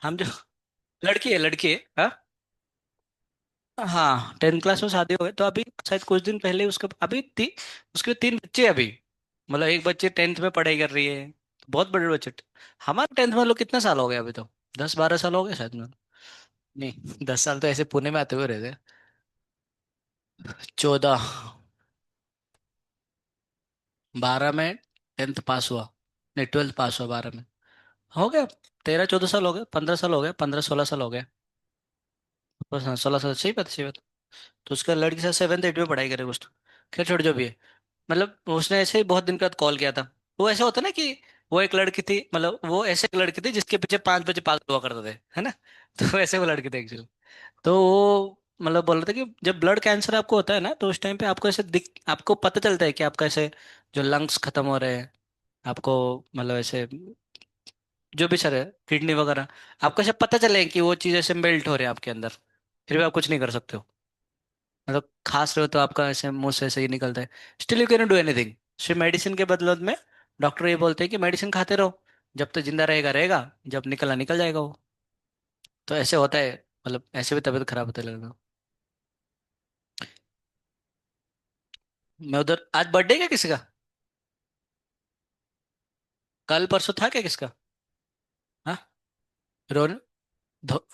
हम जो लड़की है, लड़की है, हाँ। हाँ, 10th क्लास में शादी हो गई, तो अभी शायद कुछ दिन पहले उसका उसके 3 बच्चे हैं अभी। मतलब एक बच्चे 10th में पढ़ाई कर रही है, तो बहुत बड़े बच्चे। हमारे 10th में लोग कितने साल हो गए अभी तो, 10-12 साल हो गए शायद में। नहीं, 10 साल तो ऐसे पुणे में आते हुए रहते। 14। 12 में 10th पास हुआ। नहीं, 12th पास हुआ 12 में। हो गया 13-14 साल हो गए, 15 साल हो गए, 15-16 साल हो गए। बस हाँ, 16 साल, सही बात, सही बात। तो उसका लड़की से 7th 8th में पढ़ाई करे कुछ तो। खैर छोड़, जो भी है। मतलब उसने ऐसे ही बहुत दिन के बाद कॉल किया था। वो ऐसा होता ना कि वो एक लड़की थी, मतलब वो ऐसे एक लड़की थी जिसके पीछे 5 बच्चे पागल हुआ करते थे, है ना। तो वैसे वो लड़की थी एक्चुअली। तो वो मतलब बोल रहा था कि जब ब्लड कैंसर आपको होता है ना, तो उस टाइम पे आपको ऐसे आपको पता चलता है कि आपका ऐसे जो लंग्स खत्म हो रहे हैं, आपको मतलब ऐसे जो भी सर है, किडनी वगैरह, आपको ऐसे पता चले कि वो चीज़ ऐसे मेल्ट हो रहे हैं आपके अंदर। फिर भी आप कुछ नहीं कर सकते हो। मतलब खांस रहे हो तो आपका ऐसे मुंह से ऐसे ही निकलता है। Still you can do anything. सिर्फ मेडिसिन के बदले में डॉक्टर ये बोलते हैं कि मेडिसिन खाते रहो, जब तक जिंदा रहेगा रहेगा, जब निकलना निकल जाएगा वो। तो ऐसे होता है। मतलब ऐसे भी तबीयत खराब होते लगेगा। मैं उधर, आज बर्थडे क्या किसी का? कल परसों था क्या किसका? हाँ। रोन धो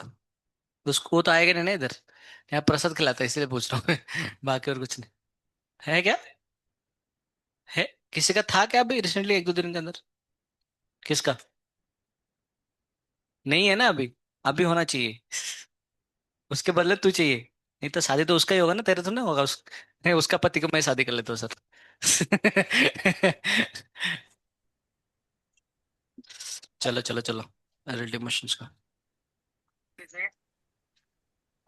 उसको, वो तो आएगा नहीं ना इधर। यहाँ प्रसाद खिलाता है इसलिए पूछ रहा हूँ मैं। बाकी और कुछ नहीं। है क्या? है। किसी का था क्या अभी रिसेंटली, 1-2 दिन के अंदर? किसका? नहीं है ना अभी। अभी होना चाहिए। उसके बदले तू चाहिए। नहीं तो शादी तो उसका ही होगा ना, तेरे तो नहीं होगा नहीं, उसका पति को मैं शादी कर लेता हूँ सर। चलो चलो चलो। रिलेटिव मोशंस का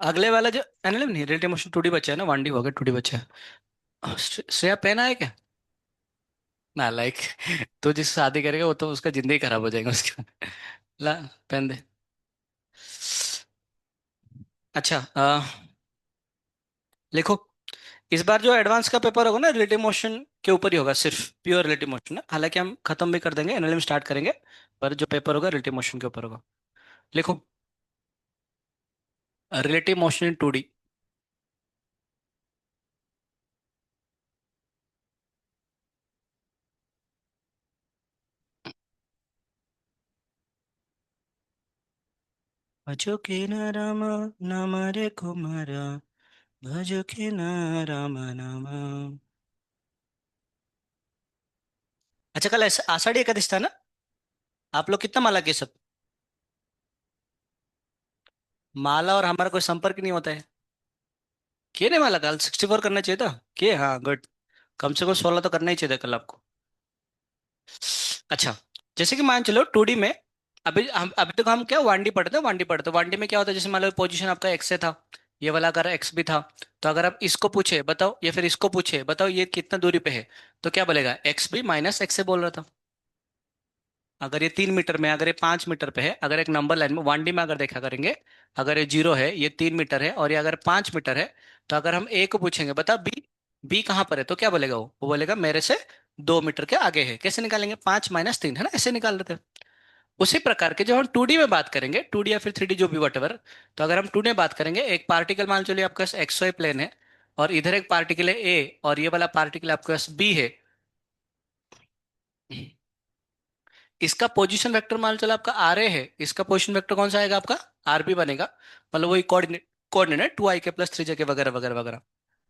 अगले वाला जो एनालिम नहीं, रिलेटिव मोशन 2D बचा है ना, 1D हो गया, 2D बचा है। श्रेया पहना है क्या? ना लाइक। तू जिससे शादी करेगा वो तो उसका जिंदगी खराब हो जाएगा उसका। ला, पहन दे। अच्छा, लिखो। इस बार जो एडवांस का पेपर होगा ना, रिलेटिव मोशन के ऊपर ही होगा, सिर्फ प्योर रिलेटिव मोशन ना। हालांकि हम खत्म भी कर देंगे, एनालिम स्टार्ट करेंगे। पर जो पेपर होगा रिलेटिव मोशन के ऊपर होगा। लिखो। Relative motion in 2D। भजो के न राम, नाम रे कुमारा, भजो के न राम नाम। अच्छा, कल आषाढ़ी एकादशी था ना? आप लोग कितना माला किए सब? माला और हमारा कोई संपर्क नहीं होता है। किए नहीं माला? कल 64 करना चाहिए था। किए, हाँ, गुड। कम से कम 16 तो करना ही चाहिए था कल आपको। अच्छा। जैसे कि मान चलो 2D में, अभी तक हम क्या 1D पढ़ते हैं, 1D पढ़ते हैं। 1D में क्या होता है, जैसे मान लो पोजीशन आपका एक्स से था, ये वाला अगर एक्स भी था, तो अगर आप इसको पूछे बताओ, या फिर इसको पूछे बताओ ये कितना दूरी पे है, तो क्या बोलेगा? एक्स भी माइनस एक्स से बोल रहा था। अगर ये 3 मीटर में, अगर ये 5 मीटर पे है, अगर एक नंबर लाइन में 1D में अगर देखा करेंगे, अगर ये 0 है, ये 3 मीटर है, और ये अगर 5 मीटर है, तो अगर हम ए को पूछेंगे बता बी, बी कहाँ पर है, तो क्या बोलेगा? वो बोलेगा मेरे से 2 मीटर के आगे है। कैसे निकालेंगे? 5 - 3, है ना, ऐसे निकाल लेते हैं। उसी प्रकार के जब हम 2D में बात करेंगे, 2D या फिर 3D जो भी वटेवर, तो अगर हम 2D में बात करेंगे, एक पार्टिकल मान चलिए आपके पास एक्स वाई प्लेन है, और इधर एक पार्टिकल है ए, और ये वाला पार्टिकल आपके पास बी है। इसका पोजीशन वेक्टर मान चलो आपका आर ए है, इसका पोजीशन वेक्टर कौन सा आएगा आपका? आर बी बनेगा। मतलब वही coordinate, coordinate 2 i k + 3 j k वगैरह वगैरह वगैरह।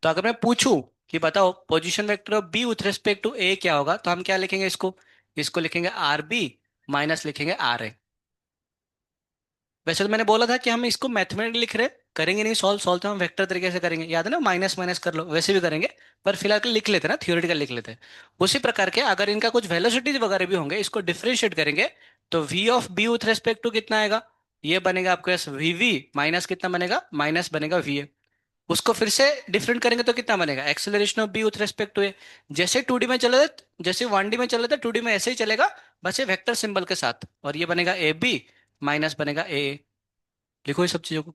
तो अगर मैं पूछूं कि बताओ position vector of B with respect to A क्या होगा, तो हम क्या लिखेंगे इसको? इसको लिखेंगे आर बी माइनस लिखेंगे आर ए। वैसे तो मैंने बोला था कि हम इसको मैथमेटिकली लिख रहे, करेंगे नहीं सॉल्व, सॉल्व तो हम वेक्टर तरीके से करेंगे, याद है ना, माइनस माइनस कर लो, वैसे भी करेंगे। पर फिलहाल के लिए लिख लेते हैं ना, थियोरेटिकल लिख लेते हैं। उसी प्रकार के अगर इनका कुछ वेलोसिटीज वगैरह भी होंगे, इसको डिफरेंशिएट करेंगे, तो V of B with respect to कितना आएगा? ये बनेगा आपके पास वी वी माइनस कितना बनेगा? माइनस बनेगा वी ए। उसको फिर से डिफरेंट करेंगे तो कितना बनेगा? Acceleration of B with respect to A. जैसे 2D में चले थे, जैसे 1D में चले थे, 2D में ऐसे ही चलेगा, बस ये वेक्टर सिंबल के साथ, और ये बनेगा ए बी माइनस बनेगा ए। लिखो ये सब चीजों को।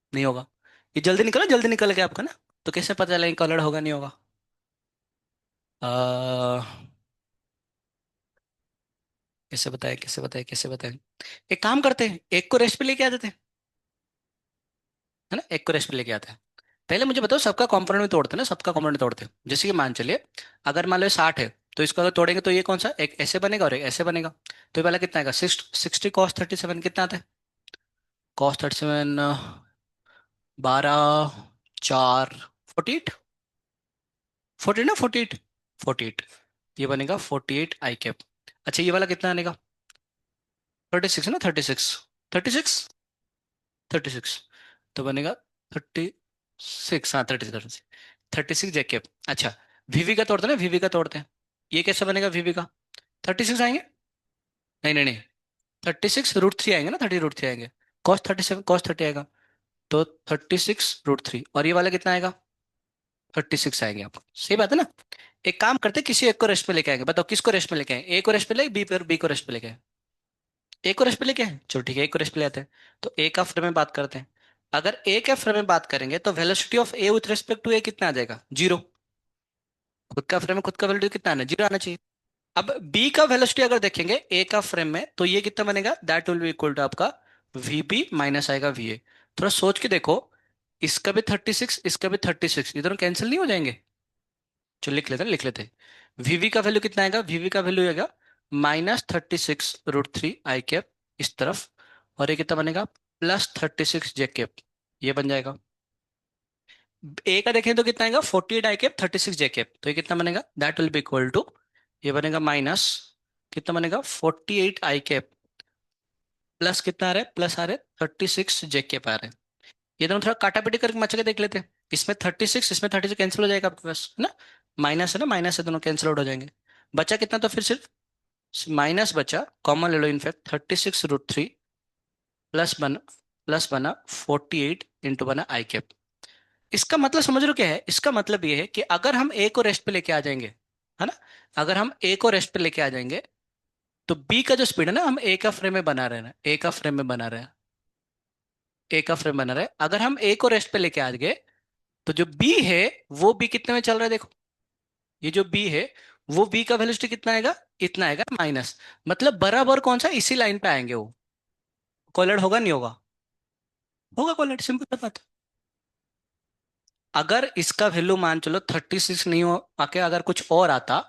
नहीं होगा। ये जल्दी निकल गया आपका ना। तो कैसे पता चलेगा कलर होगा नहीं होगा? आ, कैसे बताएं? एक काम करते हैं, एक को रेस्ट पे लेके आ जाते हैं, है ना, एक को रेस्ट पे लेके आते हैं। पहले मुझे बताओ, सबका कंपोनेंट में तोड़ते हैं ना, सबका कंपोनेंट तोड़ते हैं। जैसे कि मान चलिए, अगर मान लो 60 है, तो इसको अगर तोड़ेंगे तो ये कौन सा, एक ऐसे बनेगा और एक ऐसे बनेगा। तो ये वाला कितना आएगा, 60 cos 37 कितना आता है? cos 37, 12, 4, 48, 48 ना, 48, 48। ये बनेगा 48 i कैप। अच्छा, ये वाला कितना आनेगा? 36 ना, 36, 36, 36। तो बनेगा 36, हाँ 36 जे कैप। अच्छा, वीवी का तोड़ते हैं ना, वीवी का तोड़ते हैं। ये कैसे बनेगा वीवी का? 36 आएंगे? नहीं नहीं नहीं, 36 √3 आएंगे ना, 30 √3 आएंगे। cos 37 cos 30 आएगा। तो 36 √3, और ये वाला कितना आएगा? 36 आएंगे आपको, सही बात है ना। एक काम करते हैं, किसी एक को रेस्ट पे लेके आएंगे, बताओ किसको रेस्ट पे लेके आए, ए को रेस्ट पे ले, बी को रेस्ट पे लेके आए? ए को रेस्ट पे लेके आए, चलो ठीक है, ए को रेस्ट पे ले आते हैं। तो ए का फ्रेम में बात करते हैं। अगर ए के फ्रेम में बात करेंगे तो velocity of A with respect to A कितना आ जाएगा, 0। खुद का फ्रेम में खुद का वेलोसिटी कितना आना, 0 आना चाहिए। अब बी का वेलोसिटी अगर देखेंगे ए का फ्रेम में, तो ये कितना बनेगा, that will be equal to आपका वीबी माइनस आएगा वीए। थोड़ा सोच के देखो, इसका भी 36, इसका भी 36, ये दोनों कैंसिल नहीं हो जाएंगे? चलो लिख लेते हैं। वीवी का वैल्यू कितना आएगा, वीवी का वैल्यू आएगा -36 √3 i कैप इस तरफ। और ये कितना बनेगा, +36 जे कैप, ये बन जाएगा। ए का देखें तो कितना आएगा, 48 i कैप 36 जे कैप, तो ये कितना बनेगा, that will be equal to, ये बनेगा माइनस, कितना बनेगा, 48 i कैप प्लस कितना आ रहा है, प्लस आ रहा है 36 जे कैप आ रहा है। ये दोनों थोड़ा काटा पीटी करके मचा के देख लेते हैं। इसमें 36, इसमें 36 कैंसिल हो जाएगा आपके पास, है ना। माइनस है ना, माइनस से दोनों कैंसिल आउट हो जाएंगे। बचा कितना, तो फिर सिर्फ माइनस बचा, कॉमन ले लो, इनफैक्ट 36 √3 प्लस बना 48 बना आई कैप। इसका मतलब समझ रहे हो क्या है? इसका मतलब ये है कि अगर हम ए को रेस्ट पे लेके आ जाएंगे, है ना, अगर हम ए को रेस्ट पे लेके आ जाएंगे, तो बी का जो स्पीड है ना, हम ए का फ्रेम में बना रहे हैं ना, ए का फ्रेम में बना रहे हैं, ए का फ्रेम बना रहे हैं। अगर हम ए को रेस्ट पे लेके आ गए, तो जो बी है, वो बी कितने में चल रहा है देखो, ये जो बी है, वो बी का वेलोसिटी कितना आएगा, इतना आएगा माइनस। मतलब बराबर कौन सा, इसी लाइन पे आएंगे वो। कोलिड होगा नहीं होगा? होगा कोलिड, सिंपल बात। अगर इसका वैल्यू मान चलो 36 नहीं हो आके अगर कुछ और आता,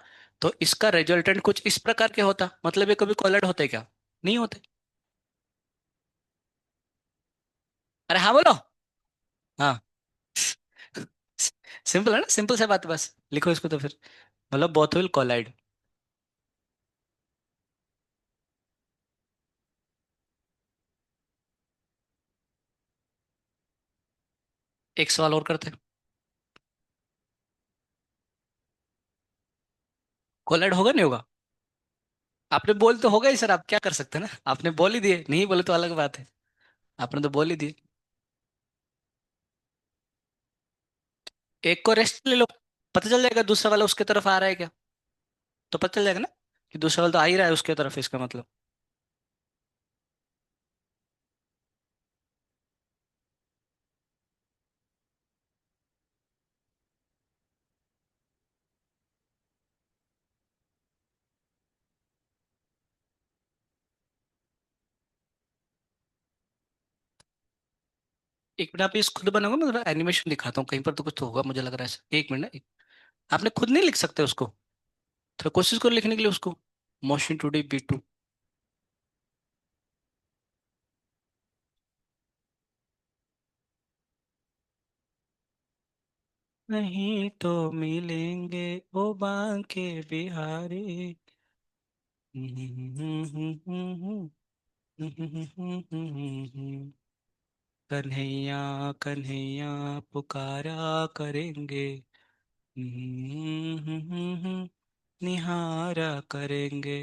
तो इसका रिजल्टेंट कुछ इस प्रकार के होता, मतलब ये कभी कोलिड होते क्या? नहीं होते। अरे हाँ बोलो। हाँ। सिंपल है ना, सिंपल सा बात है, बस लिखो इसको तो फिर, मतलब बोथ विल कोलाइड। एक सवाल और करते हैं। कोलाइड होगा नहीं होगा? आपने बोल तो होगा ही सर, आप क्या कर सकते हैं ना, आपने बोल ही दिए, नहीं बोले तो अलग बात है। आपने तो बोल ही दिए। एक को रेस्ट ले लो, पता चल जाएगा दूसरा वाला उसके तरफ आ रहा है क्या। तो पता चल जाएगा ना कि दूसरा वाला तो आ ही रहा है उसके तरफ, इसका मतलब। एक मिनट, आप इस खुद बनाओगे, मैं थोड़ा एनिमेशन दिखाता हूँ, कहीं पर तो कुछ तो होगा मुझे लग रहा है। एक मिनट ना, आपने खुद नहीं लिख सकते उसको? थोड़ा कोशिश करो लिखने के लिए उसको, मोशन टूडे B2। नहीं तो मिलेंगे ओ बांके बिहारी। कन्हैया कन्हैया पुकारा करेंगे, निहारा करेंगे,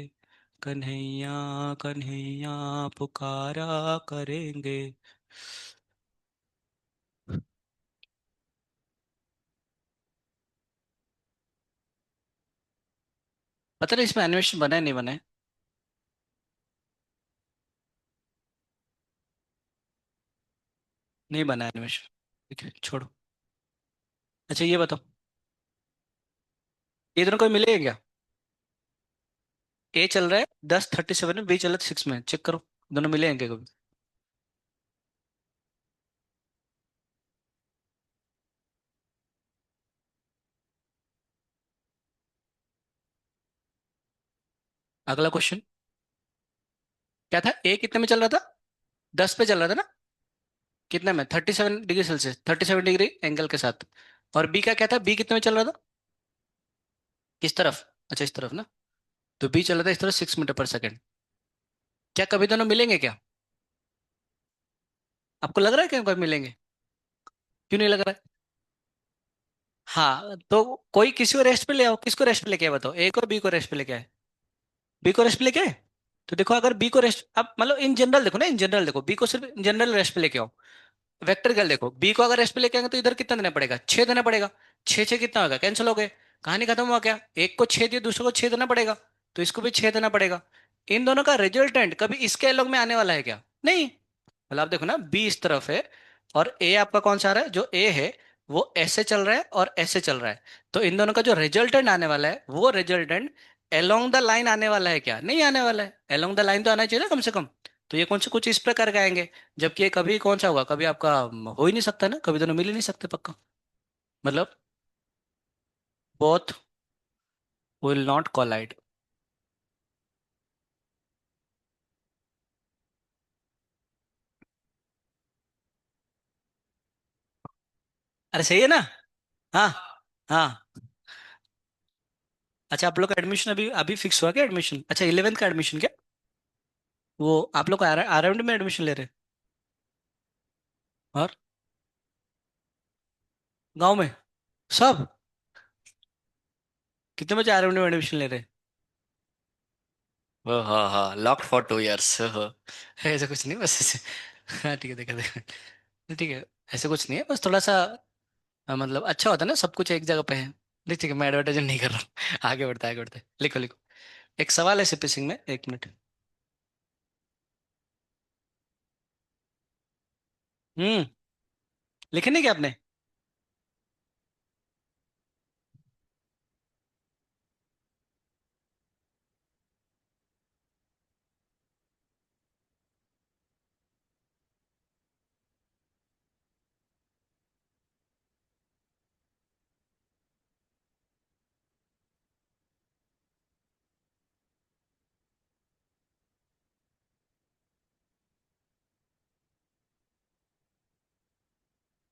कन्हैया कन्हैया पुकारा करेंगे। पता नहीं इसमें एनिमेशन बना है नहीं बना है। नहीं बना एनिमेशन। ठीक है छोड़ो। अच्छा ये बताओ, ये दोनों कोई मिलेगा क्या? ए चल रहा है 10:37 में, बी चल रहा है 6 में, चेक करो। दोनों मिलेंगे कभी? अगला क्वेश्चन। क्या था, ए कितने में चल रहा था? 10 पे चल रहा था ना? कितने में? 37 डिग्री सेल्सियस, 37 डिग्री एंगल के साथ। और बी का क्या था, बी कितने में चल रहा था? किस तरफ? अच्छा इस तरफ ना। तो बी चल रहा था इस तरफ 6 मीटर पर सेकेंड। क्या कभी दोनों मिलेंगे क्या? आपको लग रहा है कि कभी मिलेंगे? क्यों नहीं लग रहा है? हाँ तो कोई किसी को रेस्ट पे ले आओ, किसको रेस्ट पे लेके आए बताओ, ए को बी को रेस्ट पे लेके आए? बी को रेस्ट पे लेके आए? तो देखो अगर बी को रेस्ट, अब मतलब इन जनरल देखो ना, इन जनरल देखो, बी को सिर्फ इन जनरल रेस्ट पे लेके आओ। वेक्टर गल देखो, बी को अगर रेस्ट पे लेके आएंगे तो इधर कितना देना पड़ेगा, 6 देना पड़ेगा। 6 6 कितना होगा, कैंसिल हो गए। कहानी खत्म हुआ क्या? एक को 6 दिया, दूसरे को 6 देना पड़ेगा। तो इसको भी 6 देना पड़ेगा। इन दोनों का रिजल्टेंट कभी इसके अलग में आने वाला है क्या? नहीं। मतलब आप देखो ना, बी इस तरफ है और ए आपका कौन सा आ रहा है, जो ए है वो ऐसे चल रहा है और ऐसे चल रहा है। तो इन दोनों का जो रिजल्टेंट आने वाला है, वो रिजल्टेंट अलोंग द लाइन आने वाला है क्या? नहीं आने वाला है। अलोंग द लाइन तो आना चाहिए ना कम से कम। तो ये कौन से कुछ इस प्रकार के आएंगे। जबकि ये कभी कौन सा होगा, कभी आपका हो ही नहीं सकता ना, कभी दोनों मिल ही नहीं सकते पक्का। मतलब बोथ विल नॉट कोलाइड। अरे सही है ना? हाँ। हाँ। अच्छा आप लोग का एडमिशन अभी अभी फिक्स हुआ क्या एडमिशन? अच्छा 11th का एडमिशन क्या? वो आप लोग आर आर में एडमिशन ले रहे हैं? और गांव में सब? कितने बजे आर में एडमिशन ले रहे हैं? ओ हाँ हाँ, लॉक्ड फॉर 2 इयर्स। ऐसा कुछ नहीं बस ऐसे। हाँ ठीक है, देखा देखा। ठीक है। ऐसे कुछ नहीं है, बस थोड़ा सा मतलब अच्छा होता है ना, सब कुछ एक जगह पे है। ठीक ठीक है, मैं एडवर्टाइज नहीं कर रहा हूँ। आगे बढ़ता है, आगे बढ़ता है, लिखो लिखो। एक सवाल है सीपी सिंह में, 1 मिनट। हम्म। लिखे नहीं क्या आपने?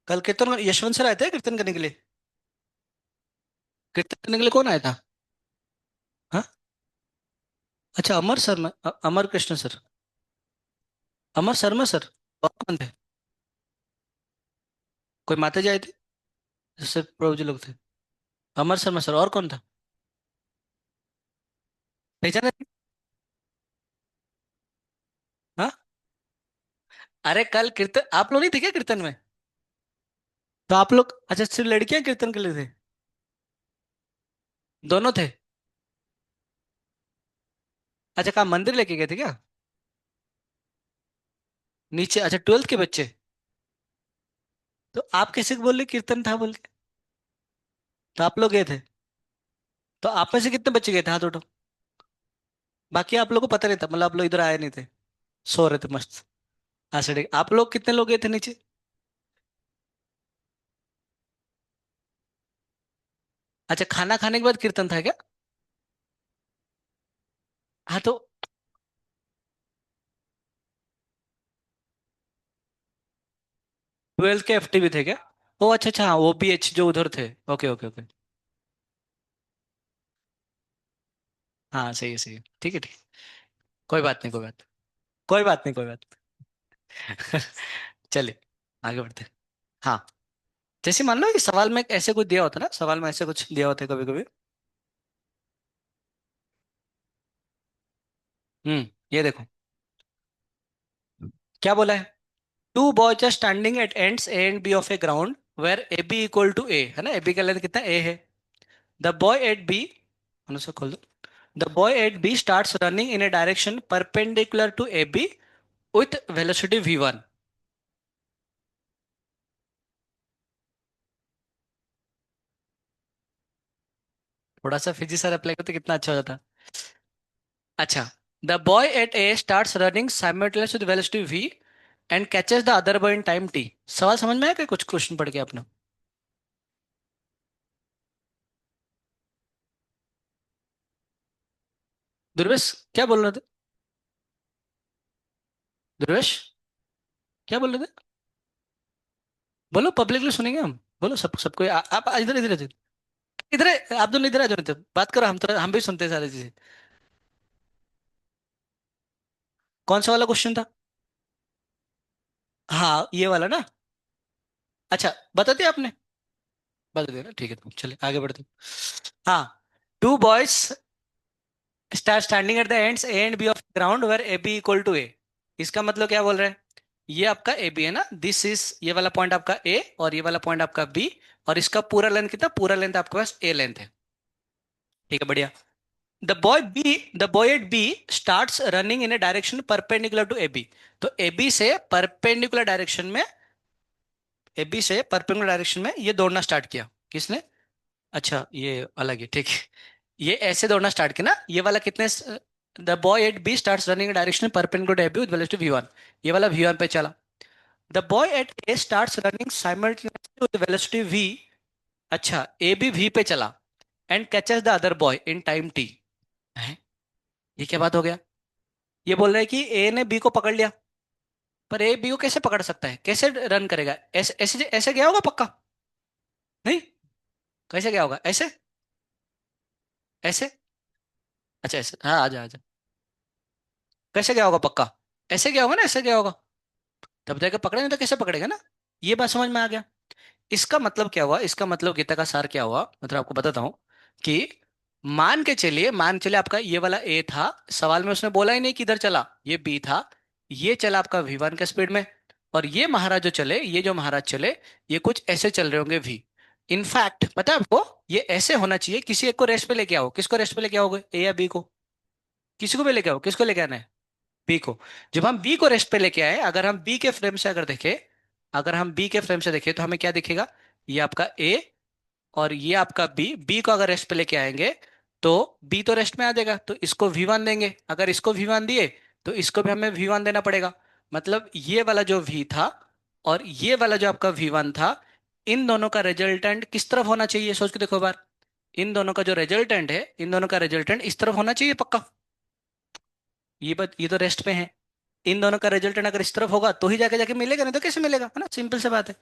कल कीर्तन यशवंत सर आए थे कीर्तन करने के लिए? कीर्तन करने के लिए कौन आया था? हाँ। अच्छा अमर शर्मा, अमर कृष्ण सर। अमर शर्मा सर। और कौन थे? कोई माता जी आई थी? सिर्फ प्रभु जी लोग थे? अमर शर्मा सर, और कौन था? पहचाना नहीं? हाँ। अरे कल कीर्तन आप लोग नहीं थे क्या कीर्तन में? तो आप लोग अच्छा सिर्फ लड़कियां कीर्तन के लिए थे? दोनों थे? अच्छा कहाँ मंदिर लेके गए थे क्या? नीचे, अच्छा 12th के बच्चे? तो आप कैसे बोल रहे कीर्तन था बोल के? तो आप लोग गए थे? तो आप में से कितने बच्चे गए थे, हाथ उठो। बाकी आप लोगों को पता नहीं था, मतलब आप लोग इधर आए नहीं थे, सो रहे थे मस्त। अच्छा ठीक, आप लोग कितने लोग गए थे नीचे? अच्छा खाना खाने के बाद कीर्तन था क्या? हाँ तो 12th के एफटी भी थे क्या? ओ अच्छा अच्छा, हाँ वो भी एच जो उधर थे। Okay okay okay. हाँ सही है, सही है, ठीक है ठीक है। कोई बात नहीं, कोई बात, कोई बात नहीं, कोई बात। चलिए आगे बढ़ते हैं। हाँ। जैसे मान लो कि सवाल में ऐसे कुछ दिया होता है ना, सवाल में ऐसे कुछ दिया होता है कभी कभी। ये देखो क्या बोला है। Two boys are standing at ends A and B of a ground where A B equal to A, है ना, ए बी का लेंथ कितना ए है। द बॉय एट बी, अनुसार खोल दो। The boy at B starts running in a direction perpendicular to A B with velocity v1। थोड़ा सा फिजिक्स सर अप्लाई करते कितना अच्छा हो जाता। अच्छा, the boy at A starts running simultaneous with velocity v and catches the other boy in time t। सवाल समझ में आया क्या कुछ क्वेश्चन पढ़ के आपने? दुर्वेश, क्या बोल रहे थे? दुर्वेश, क्या बोल रहे थे? बोलो, पब्लिकली सुनेंगे हम। बोलो, सबको आप इधर इधर इधर इधर आप दोनों इधर आ जाओ, तो बात करो, हम भी सुनते हैं सारी चीजें। कौन सा वाला क्वेश्चन था? हाँ, ये वाला ना। अच्छा, बता दिया आपने? बता दिया ना, ठीक है, तो चलिए आगे बढ़ते हैं। हाँ, two boys star standing at the ends A and B of ground where A B equal to A. इसका मतलब क्या बोल रहे हैं? ये आपका ए बी है ना, दिस इज, ये वाला पॉइंट आपका ए और ये वाला पॉइंट आपका बी। और इसका पूरा लेंथ कितना? पूरा लेंथ आपके पास ए लेंथ है। ठीक है, बढ़िया। The boy at B starts running in a direction perpendicular to A B. तो ए बी से परपेंडिकुलर डायरेक्शन में, ए बी से परपेंडिकुलर डायरेक्शन में ये दौड़ना स्टार्ट किया। किसने? अच्छा, ये अलग है, ठीक है। ये ऐसे दौड़ना स्टार्ट किया ना, ये वाला कितने? The boy at B starts running direction perpendicular to A B with velocity V one. ये वाला वी वन पे चला। The boy at A starts running simultaneously with velocity V. अच्छा, ए भी वी पे चला and catches the other boy in time T. है, ये क्या बात हो गया? ये बोल रहा है कि ए ने बी को पकड़ लिया, पर ए बी को कैसे पकड़ सकता है? कैसे रन करेगा? ऐसे ऐसे ऐसे गया होगा पक्का? नहीं, कैसे गया होगा? ऐसे? ऐसे? अच्छा, ऐसे, हाँ, आजा आजा। कैसे गया होगा पक्का? ऐसे गया होगा ना, ऐसे गया होगा। तब जाके पकड़े, नहीं तो कैसे पकड़ेगा ना। ये बात समझ में आ गया। इसका मतलब क्या हुआ? इसका मतलब गीता का सार क्या हुआ, मतलब आपको बताता हूं कि मान के चलिए आपका ये वाला ए था। सवाल में उसने बोला ही नहीं किधर चला, ये बी था। ये चला आपका वी वन के स्पीड में। और ये जो महाराज चले, ये कुछ ऐसे चल रहे होंगे वी। इनफैक्ट पता है आपको, ये ऐसे होना चाहिए। किसी एक को रेस्ट पे लेके आओ, किसको रेस्ट पे लेके आओगे? ए या बी को? किसी को भी लेके आओ, किसको लेके आना है? बी को। जब हम बी को रेस्ट पे लेके आए, अगर हम बी के फ्रेम से देखें तो हमें क्या दिखेगा? ये आपका ए और ये आपका बी। बी को अगर रेस्ट पे लेके आएंगे तो बी तो रेस्ट में आ जाएगा, तो इसको वी वन देंगे। अगर इसको वी वन दिए तो इसको भी हमें वी वन देना पड़ेगा। मतलब ये वाला जो वी था और ये वाला जो आपका वी वन था, इन दोनों का रिजल्टेंट किस तरफ होना चाहिए? सोच के देखो एक बार। इन दोनों का रिजल्टेंट इस तरफ होना चाहिए पक्का। ये तो रेस्ट पे है। इन दोनों का रिजल्टेंट अगर इस तरफ होगा तो ही जाके जाके मिलेगा, नहीं तो कैसे मिलेगा? है ना, सिंपल सी बात है।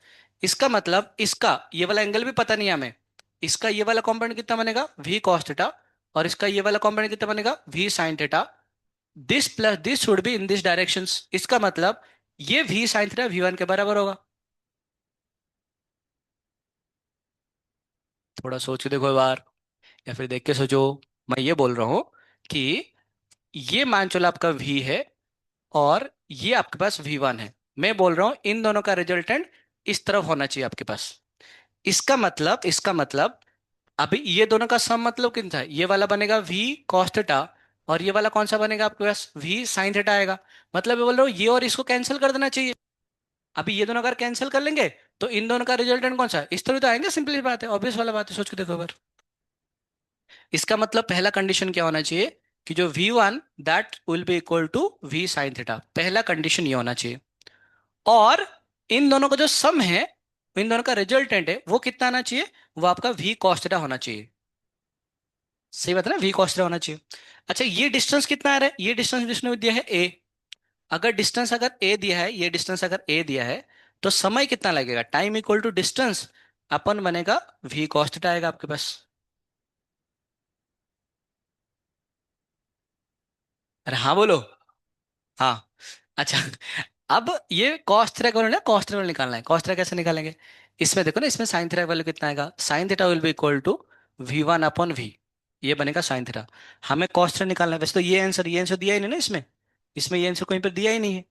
इसका मतलब इसका ये वाला एंगल भी पता नहीं है हमें। इसका ये वाला कॉम्पोनेंट कितना बनेगा? V cos theta. और इसका ये वाला कॉम्पोनेंट कितना बनेगा? V sine theta. This plus this should be in this directions. इसका मतलब ये V sine theta V one के बराबर होगा। थोड़ा सोच के देखो एक बार, या फिर देख के सोचो। मैं ये बोल रहा हूं कि ये मान चलो आपका वी है और ये आपके पास वी वन है। मैं बोल रहा हूं इन दोनों का रिजल्टेंट इस तरफ होना चाहिए आपके पास। इसका मतलब अभी ये दोनों का सम मतलब कितना था? ये वाला बनेगा वी कॉस थीटा और ये वाला कौन सा बनेगा आपके पास? वी साइन थीटा आएगा। मतलब ये बोल रहा हूँ ये और इसको कैंसिल कर देना चाहिए। अभी ये दोनों अगर कैंसिल कर लेंगे तो इन दोनों का रिजल्टेंट कौन सा है? इस तरह तो आएंगे। सिंपली बात है, ऑब्वियस वाला बात है, सोच के देखो एक बार। इसका मतलब पहला कंडीशन क्या होना चाहिए? कि जो V one that will be equal to V sine theta. पहला कंडीशन ये होना चाहिए। और इन दोनों का जो सम है, इन दोनों का रिजल्टेंट है, वो कितना आना चाहिए? वो आपका वी कॉस थीटा होना चाहिए। सही बात है ना, वी कॉस थीटा होना चाहिए। अच्छा, ये डिस्टेंस कितना आ रहा है? ये डिस्टेंस जिसने दिया है ए। अगर ए दिया है, ये डिस्टेंस अगर ए दिया है, तो समय कितना लगेगा? टाइम इक्वल टू डिस्टेंस अपन बनेगा वी कॉस थीटा आएगा आपके पास। अरे हाँ, बोलो। हाँ। अच्छा, अब ये कॉस थीटा का वैल्यू ना, कॉस थीटा वैल्यू निकालना है। कॉस थीटा कैसे निकालेंगे? इसमें देखो ना, इसमें साइन थीटा वैल्यू कितना आएगा? Sine theta will be equal to V one upon V. ये बनेगा साइन थीटा। हमें कॉस थीटा निकालना है। वैसे तो ये आंसर दिया ही नहीं ना इसमें। इसमें ये आंसर कहीं पर दिया ही नहीं है।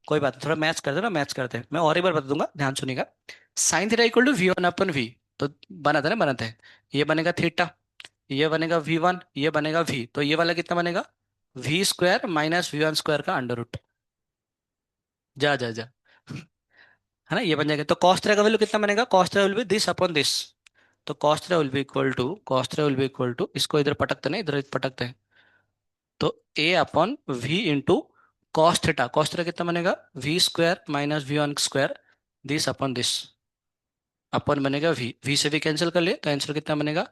कोई बात नहीं, थोड़ा मैथ्स कर दो ना, मैथ्स करते हैं। मैं और एक बार बता दूंगा, ध्यान सुनिएगा। Sine theta equal to V one upon V. तो बना था ना, बना था। ये बनेगा थीटा, ये बनेगा वी वन, ये बनेगा वी। तो ये वाला कितना बनेगा? V square minus V one square का अंडर रूट। जा जा जा, है ना, ये बन जाएगा। तो कॉस थीटा का वैल्यू कितना बनेगा? Cos theta will be this upon this. तो cos theta will be equal to, cos theta will be equal to, इसको इधर पटकते नहीं, इधर पटकते हैं, तो a upon v into cos theta कितना बनेगा, v square minus V one square, this upon this, upon बनेगा v से भी कैंसिल कर लिए तो आंसर कितना बनेगा,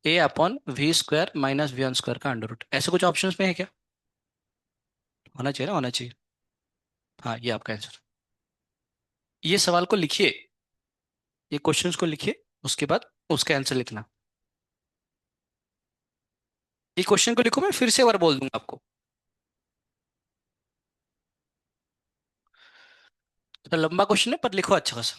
a upon V square minus V one square का अंडर रूट। ऐसे कुछ ऑप्शंस में है क्या? होना चाहिए ना, होना चाहिए। हाँ, ये आपका आंसर। ये सवाल को लिखिए, ये क्वेश्चंस को लिखिए, उसके बाद उसका आंसर लिखना। ये क्वेश्चन को लिखो, मैं फिर से एक बार बोल दूंगा आपको। तो लंबा क्वेश्चन है पर लिखो अच्छा खासा।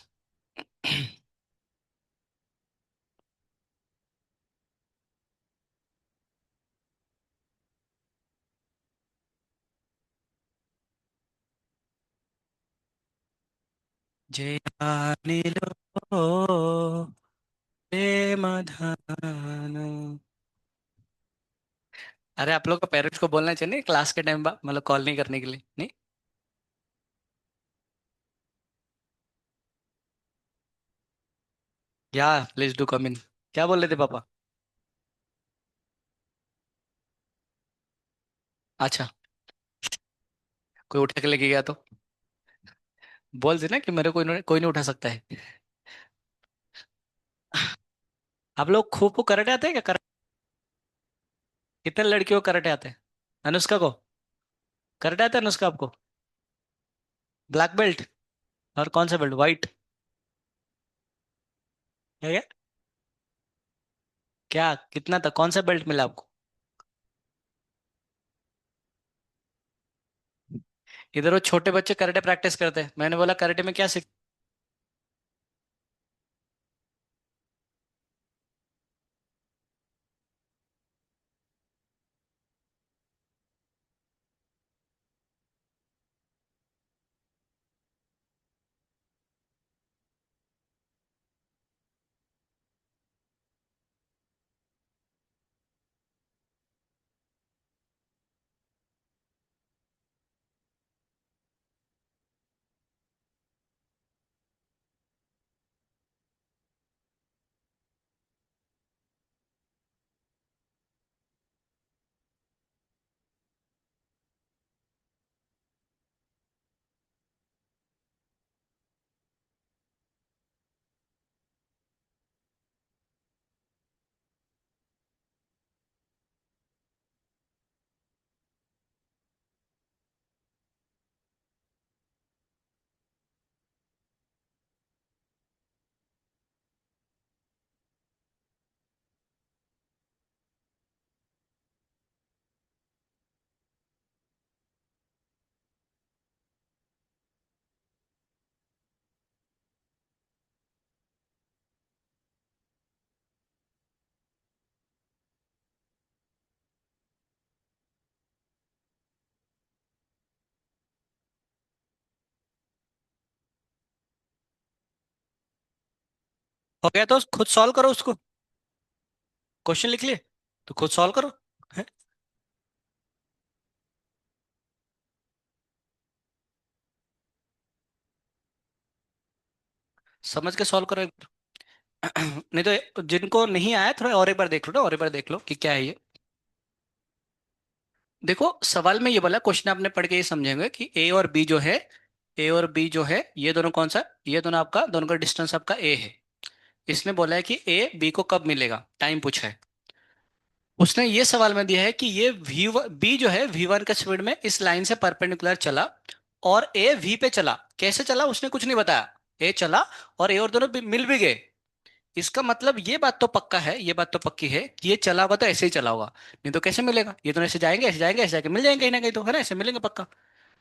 జయానిలో प्रेमधान। अरे आप लोग को पेरेंट्स को बोलना चाहिए नहीं क्लास के टाइम, मतलब कॉल नहीं करने के लिए नहीं। या प्लीज डू कम इन। क्या बोल रहे थे पापा? अच्छा, कोई उठा के लेके गया तो बोल देना कि मेरे कोई नहीं उठा सकता है। आप लोग खो खो कराटे आते हैं क्या? कितने लड़कियों को कराटे आते हैं? अनुष्का को कराटे आता है? अनुष्का आपको? Black belt? और कौन सा बेल्ट, व्हाइट? क्या क्या? क्या कितना था, कौन सा बेल्ट मिला आपको? इधर वो छोटे बच्चे कराटे प्रैक्टिस करते हैं, मैंने बोला कराटे में क्या सीख। हो गया तो खुद सॉल्व करो उसको। क्वेश्चन लिख लिए तो खुद सॉल्व करो। है? समझ के सॉल्व करो एक बार। नहीं तो जिनको नहीं आया थोड़ा और एक बार देख लो ना, और एक बार देख लो कि क्या है ये। देखो सवाल में ये बोला, क्वेश्चन आपने पढ़ के ये समझेंगे कि ए और बी जो है, ए और बी जो है ये दोनों कौन सा, ये दोनों आपका, दोनों का डिस्टेंस आपका ए है। इसने बोला है कि ए बी को कब मिलेगा, टाइम पूछा है। उसने ये सवाल में दिया है कि ये वी बी जो है वी वन का स्पीड में इस लाइन से परपेंडिकुलर चला और ए वी पे चला, कैसे चला उसने कुछ नहीं बताया। ए चला और ए और दोनों मिल भी गए। इसका मतलब ये बात तो पक्का है, ये बात तो पक्की है कि ये चला होगा तो ऐसे ही चला होगा, नहीं तो कैसे मिलेगा, ये दोनों ऐसे जाएंगे ऐसे जाएंगे ऐसे जाके मिल जाएंगे कहीं ना कहीं तो, है ना, ऐसे मिलेंगे पक्का।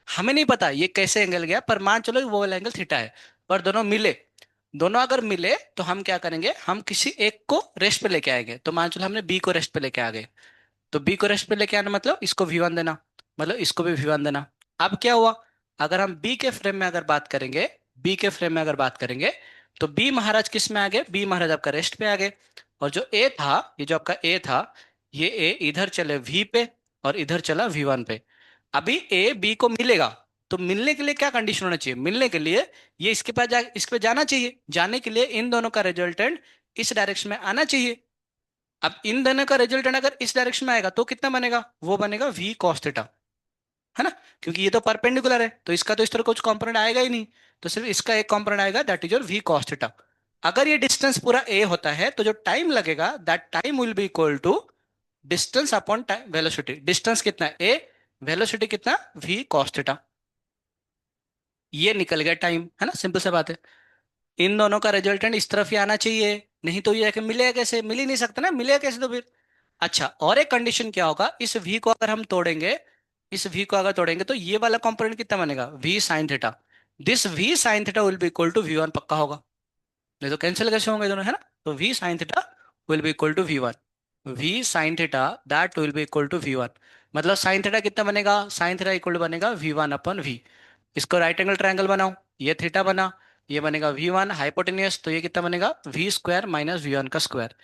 हमें नहीं पता ये कैसे एंगल गया, पर मान चलो वो वाला एंगल थीटा है, पर दोनों मिले। दोनों अगर मिले तो हम क्या करेंगे, हम किसी एक को रेस्ट पे लेके आएंगे, तो मान चलो हमने बी को रेस्ट पे लेके आ गए, तो बी को रेस्ट पे लेके आना मतलब इसको वी वन देना, मतलब इसको भी वी वन देना। अब क्या हुआ, अगर हम बी के फ्रेम में अगर बात करेंगे, बी के फ्रेम में अगर बात करेंगे, तो बी महाराज किस में आ गए, बी महाराज आपका रेस्ट पे आ गए। और जो ए था, ये जो आपका ए था, ये ए इधर चले वी पे और इधर चला वी वन पे। अभी ए बी को मिलेगा, तो मिलने के लिए क्या कंडीशन होना चाहिए, मिलने के लिए ये इसके पास इस पे जाना चाहिए, जाने के लिए इन दोनों का रिजल्टेंट इस डायरेक्शन में आना चाहिए। अब इन दोनों का रिजल्टेंट अगर इस डायरेक्शन में आएगा तो कितना बनेगा, वो बनेगा v cos थीटा, है ना। क्योंकि ये तो परपेंडिकुलर है तो इसका तो इस तरह कुछ कंपोनेंट आएगा ही नहीं, तो सिर्फ इसका एक कंपोनेंट आएगा, that is your v cos theta. अगर ये डिस्टेंस पूरा a होता है तो जो टाइम लगेगा that time will be equal to distance upon time velocity. Distance कितना है a, वेलोसिटी कितना v cos थीटा। ये निकल गया टाइम, है ना, सिंपल सा बात है। इन दोनों का रिजल्टेंट इस तरफ ही आना चाहिए, नहीं तो ये आके मिलेगा कैसे, मिल ही नहीं सकता ना, मिलेगा कैसे तो फिर। अच्छा, और एक कंडीशन क्या होगा, इस v को अगर हम तोड़ेंगे, इस v को अगर तोड़ेंगे तो ये वाला कंपोनेंट कितना बनेगा, v sin theta. This v sin theta will be equal to v1 पक्का होगा, नहीं तो कैंसिल कैसे होंगे दोनों, है ना। तो v sin theta will be equal to v1, v sin theta that will be equal to v1। मतलब sin थीटा कितना बनेगा, sin थीटा इक्वल टू बनेगा v1 अपन v। इसको राइट एंगल ट्रायंगल बनाओ, ये थीटा बना, ये बनेगा v1 हाइपोटेनियस, तो ये कितना बनेगा v square minus V one का स्क्वायर।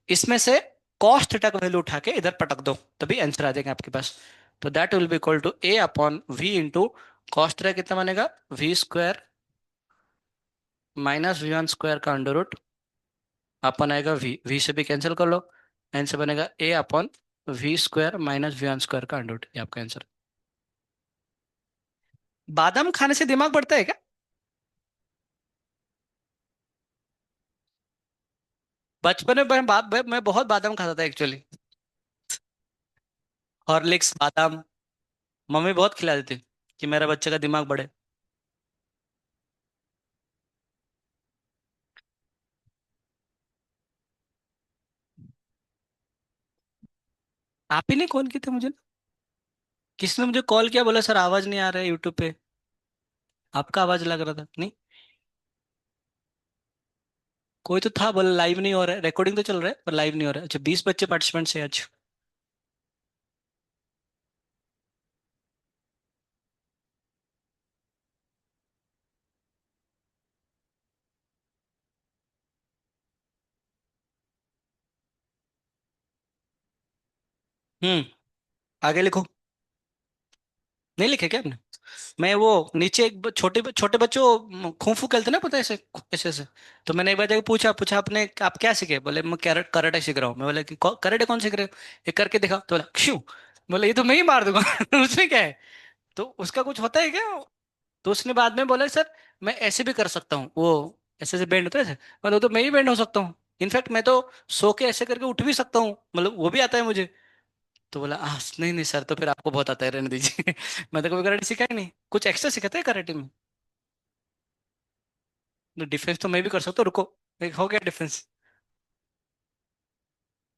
इसमें से cos थीटा का वैल्यू उठा के इधर पटक दो, तभी आंसर आ जाएगा आपके पास। तो that will be equal to a upon v into cos theta कितना बनेगा, v square minus V one square का अंडर रूट अपन आएगा v से भी कैंसिल कर लो, आंसर बनेगा a upon v square minus V one square का अंडर रूट, ये आपका आंसर। बादाम खाने से दिमाग बढ़ता है क्या? बचपन में मैं बहुत बादाम खाता था एक्चुअली। हॉर्लिक्स, बादाम, मम्मी बहुत खिला देती कि मेरा बच्चे का दिमाग बढ़े। आप ही ने कॉल किए थे मुझे? किसने मुझे कॉल किया, बोला सर आवाज नहीं आ रहा है यूट्यूब पे, आपका आवाज लग रहा था नहीं। कोई तो था, बोला लाइव नहीं हो रहा है, रिकॉर्डिंग तो चल रहा है पर लाइव नहीं हो रहा है। अच्छा, 20 बच्चे पार्टिसिपेंट्स है आज। हम्म, आगे लिखो। नहीं लिखे क्या आपने? मैं वो नीचे एक छोटे छोटे बच्चों खूंफू खेलते ना, पता है ऐसे, ऐसे ऐसे। तो मैंने एक बार जाके पूछा पूछा आपने आप क्या सीखे, बोले मैं कराटे सीख रहा हूँ। मैं बोला कि कराटे कौन सीख रहे हो, ये करके दिखा, तो बोला क्यों, बोले ये तो मैं ही मार दूंगा उसमें क्या है, तो उसका कुछ होता है क्या। तो उसने बाद में बोला सर मैं ऐसे भी कर सकता हूँ, वो ऐसे ऐसे बेंड होता है ऐसे, मतलब तो मैं ही बेंड हो सकता हूँ, इनफैक्ट मैं तो सो के ऐसे करके उठ भी सकता हूँ, मतलब वो भी आता है मुझे। तो बोला नहीं नहीं सर, तो फिर आपको बहुत आता है, रहने दीजिए मैं तो कभी कराटे सीखा ही नहीं, कुछ एक्स्ट्रा सिखाते हैं कराटे में। तो डिफेंस तो मैं भी कर सकता हूँ, रुको, एक हो गया डिफेंस।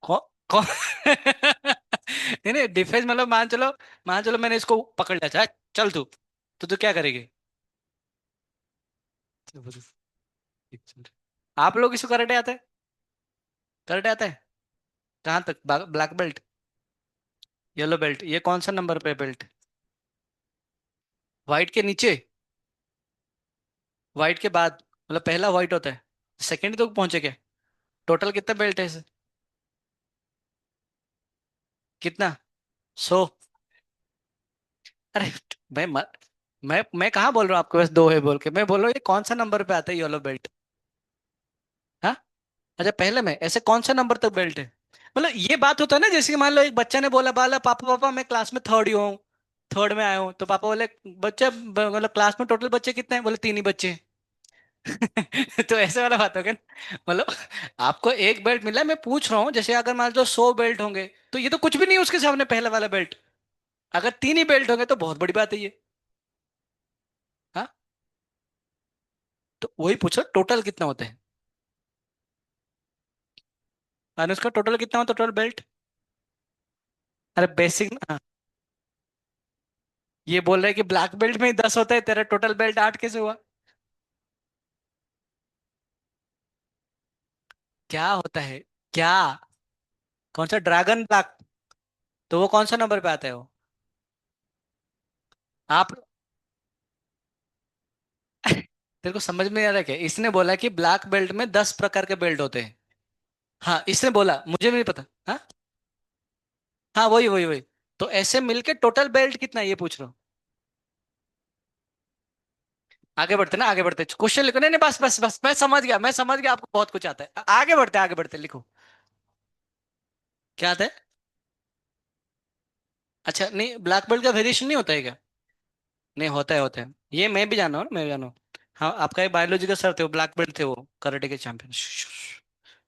कौन कौन नहीं नहीं, डिफेंस मतलब मान चलो मैंने इसको पकड़ लिया, चल चल तू, तो क्या करेगी। आप लोग इसको कराटे आता है, कराटे आता है कहाँ तक, ब्लैक बेल्ट, येलो बेल्ट, ये कौन सा नंबर पे बेल्ट, व्हाइट के नीचे, व्हाइट के बाद, मतलब पहला व्हाइट होता है, सेकंड तो पहुंचे क्या, टोटल कितना बेल्ट है इसे, कितना, 100? अरे मैं कहाँ बोल रहा हूँ आपके पास दो है बोल के, मैं बोल रहा हूँ ये कौन सा नंबर पे आता है येलो बेल्ट। हाँ, अच्छा पहले में ऐसे कौन सा नंबर तक बेल्ट है, मतलब ये बात होता है ना, जैसे कि मान लो एक बच्चा ने बोला बाला पापा पापा मैं क्लास में थर्ड ही हूँ, थर्ड में आया हूँ, तो पापा बोले बच्चे मतलब क्लास में टोटल बच्चे कितने हैं, बोले तीन ही बच्चे हैं। तो ऐसे वाला बात हो गया ना। मतलब आपको एक बेल्ट मिला है, मैं पूछ रहा हूँ जैसे अगर मान लो 100 बेल्ट होंगे तो ये तो कुछ भी नहीं है उसके सामने पहला वाला बेल्ट, अगर तीन ही बेल्ट होंगे तो बहुत बड़ी बात है ये। हाँ, तो वही पूछो टोटल कितना होते हैं, और उसका टोटल कितना होता है टोटल बेल्ट। अरे बेसिक ना, ये बोल रहे हैं कि ब्लैक बेल्ट में ही 10 होता है, तेरा टोटल बेल्ट 8 कैसे हुआ। क्या होता है, क्या, कौन सा ड्रैगन ब्लैक, तो वो कौन सा नंबर पे आता है वो, आप तेरे को समझ में नहीं आ रहा क्या, इसने बोला कि ब्लैक बेल्ट में 10 प्रकार के बेल्ट होते हैं। हाँ इसने बोला, मुझे भी नहीं पता। हाँ हाँ, वही वही वही, तो ऐसे मिलके टोटल बेल्ट कितना है ये पूछ रहा हूँ। आगे बढ़ते ना, आगे बढ़ते, क्वेश्चन लिखो। नहीं नहीं, बस बस बस, मैं समझ गया, मैं समझ गया, आपको बहुत कुछ आता है। आगे बढ़ते, आगे बढ़ते, लिखो। क्या आता है? अच्छा, नहीं, ब्लैक बेल्ट का वेरिएशन नहीं होता है क्या? नहीं, होता है, होता है, ये मैं भी जाना हूँ, मैं भी जाना हूँ। हाँ, आपका एक बायोलॉजी का सर थे, वो ब्लैक बेल्ट थे, वो कराटे के चैंपियन।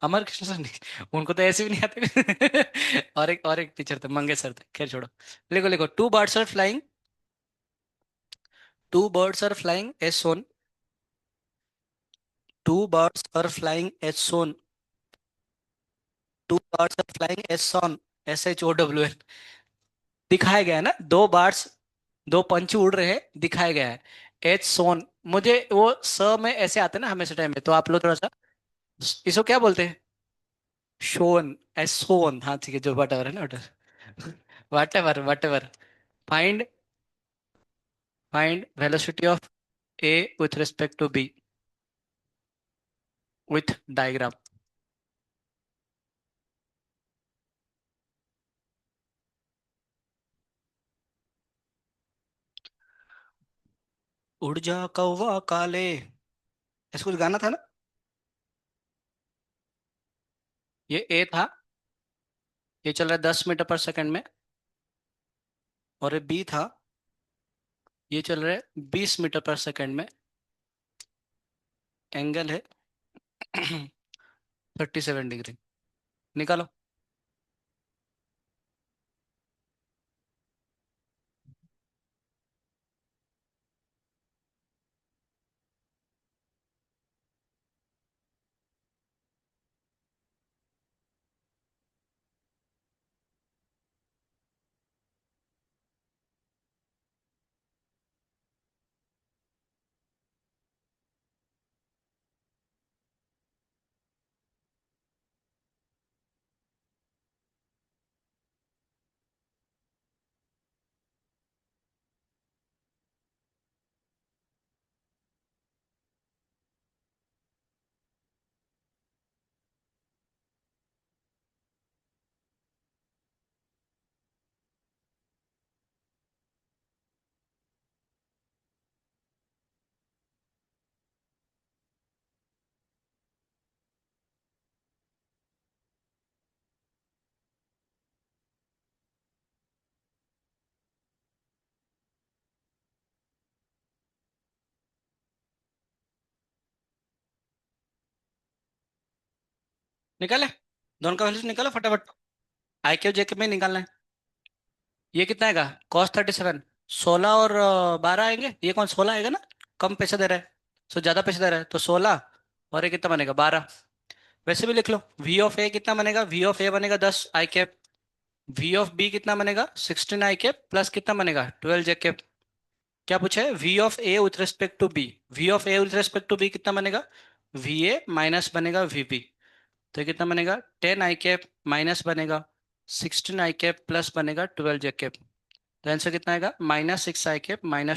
अमर कृष्ण सर नहीं, उनको तो ऐसे भी नहीं आते। और एक टीचर थे, मंगे सर थे, खैर छोड़ो। लिखो लिखो, two birds are flying as shown, two birds are flying as shown, two birds are flying as shown, SHOWN। दिखाया गया है ना, दो बर्ड्स, दो पंछी उड़ रहे हैं, दिखाया गया है। एज सोन, मुझे वो स में ऐसे आते हैं ना हमेशा टाइम में, तो आप लोग थोड़ा सा, इसको क्या बोलते हैं? शोन, एज सोन, हाँ ठीक है, जो वट एवर है ना, whatever, whatever. Find find velocity of A with respect to B, with diagram. उड़ जा कौवा काले, ऐसा कुछ गाना था ना। ये ए था, ये चल रहा है 10 मीटर पर सेकंड में। और ये बी था, ये चल रहा है 20 मीटर पर सेकंड में। एंगल है 37 डिग्री। निकालो। निकाले, दोनों का वैल्यू निकालो फटाफट। आई क्यू जे के में निकालना है। ये कितना आएगा? cos 37, 16 और 12 आएंगे, ये कौन 16 आएगा ना, कम पैसा दे रहा है, सो ज्यादा पैसा दे रहा है, तो 16। और ये कितना बनेगा? 12। वैसे भी लिख लो, वी ऑफ ए कितना बनेगा? वी ऑफ ए बनेगा 10 आई कैप। वी ऑफ बी कितना बनेगा? 16 आई कैप, प्लस कितना बनेगा? 12 जे कैप। क्या पूछा है? V of A with respect to B. V of A with respect to B कितना बनेगा? वी ए माइनस बनेगा वी बी। तो ये कितना बनेगा? 10 आई कैप माइनस बनेगा 16 आई कैप, प्लस बनेगा 12 जे कैप। तो आंसर कितना आएगा? -6 आई कैप माइनस